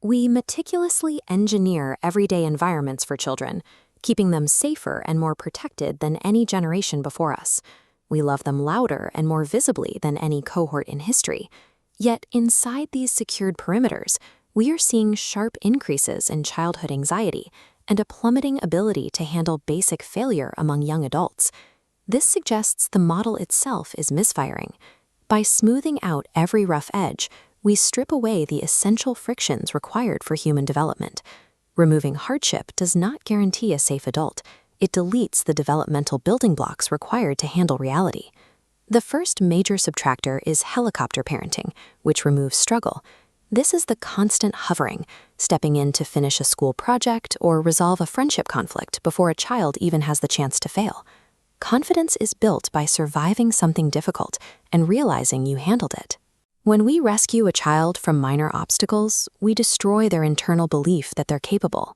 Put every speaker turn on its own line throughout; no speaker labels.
We meticulously engineer everyday environments for children, keeping them safer and more protected than any generation before us. We love them louder and more visibly than any cohort in history. Yet inside these secured perimeters, we are seeing sharp increases in childhood anxiety and a plummeting ability to handle basic failure among young adults. This suggests the model itself is misfiring. By smoothing out every rough edge, we strip away the essential frictions required for human development. Removing hardship does not guarantee a safe adult. It deletes the developmental building blocks required to handle reality. The first major subtractor is helicopter parenting, which removes struggle. This is the constant hovering, stepping in to finish a school project or resolve a friendship conflict before a child even has the chance to fail. Confidence is built by surviving something difficult and realizing you handled it. When we rescue a child from minor obstacles, we destroy their internal belief that they're capable.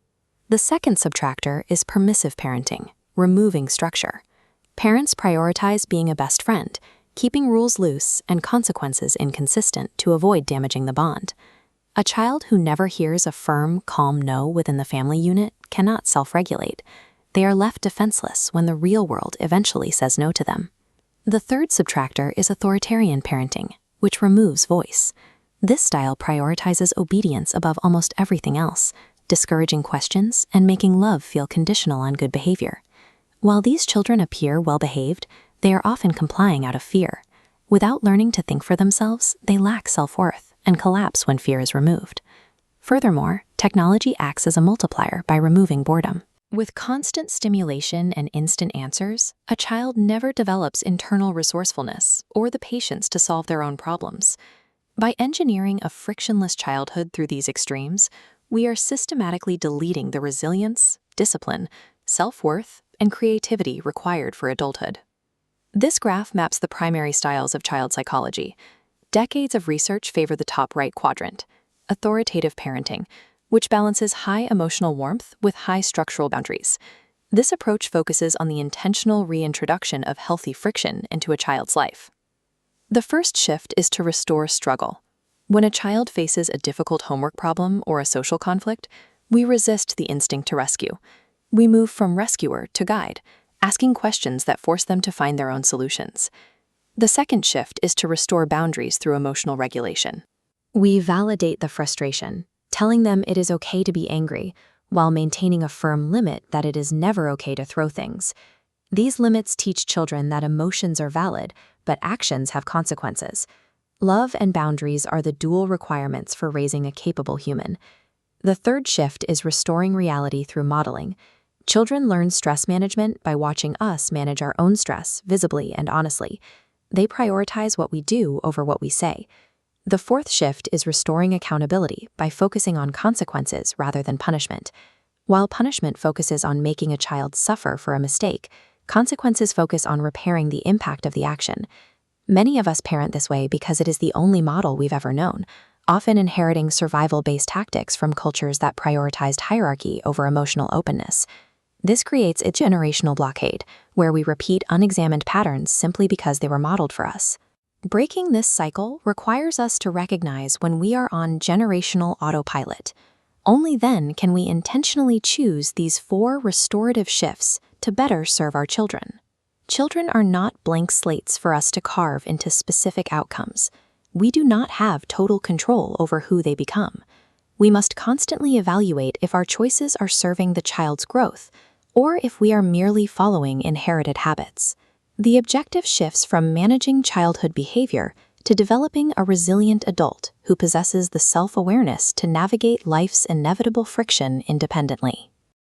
The second subtractor is permissive parenting, removing structure. Parents prioritize being a best friend, keeping rules loose and consequences inconsistent to avoid damaging the bond. A child who never hears a firm, calm no within the family unit cannot self-regulate. They are left defenseless when the real world eventually says no to them. The third subtractor is authoritarian parenting, which removes voice. This style prioritizes obedience above almost everything else, discouraging questions and making love feel conditional on good behavior. While these children appear well-behaved, they are often complying out of fear. Without learning to think for themselves, they lack self-worth and collapse when fear is removed. Furthermore, technology acts as a multiplier by removing boredom. With constant stimulation and instant answers, a child never develops internal resourcefulness or the patience to solve their own problems. By engineering a frictionless childhood through these extremes, we are systematically deleting the resilience, discipline, self-worth, and creativity required for adulthood. This graph maps the primary styles of child psychology. Decades of research favor the top right quadrant, authoritative parenting, which balances high emotional warmth with high structural boundaries. This approach focuses on the intentional reintroduction of healthy friction into a child's life. The first shift is to restore struggle. When a child faces a difficult homework problem or a social conflict, we resist the instinct to rescue. We move from rescuer to guide, asking questions that force them to find their own solutions. The second shift is to restore boundaries through emotional regulation. We validate the frustration, telling them it is okay to be angry, while maintaining a firm limit that it is never okay to throw things. These limits teach children that emotions are valid, but actions have consequences. Love and boundaries are the dual requirements for raising a capable human. The third shift is restoring reality through modeling. Children learn stress management by watching us manage our own stress visibly and honestly. They prioritize what we do over what we say. The fourth shift is restoring accountability by focusing on consequences rather than punishment. While punishment focuses on making a child suffer for a mistake, consequences focus on repairing the impact of the action. Many of us parent this way because it is the only model we've ever known, often inheriting survival-based tactics from cultures that prioritized hierarchy over emotional openness. This creates a generational blockade, where we repeat unexamined patterns simply because they were modeled for us. Breaking this cycle requires us to recognize when we are on generational autopilot. Only then can we intentionally choose these 4 restorative shifts to better serve our children. Children are not blank slates for us to carve into specific outcomes. We do not have total control over who they become. We must constantly evaluate if our choices are serving the child's growth, or if we are merely following inherited habits. The objective shifts from managing childhood behavior to developing a resilient adult who possesses the self-awareness to navigate life's inevitable friction independently.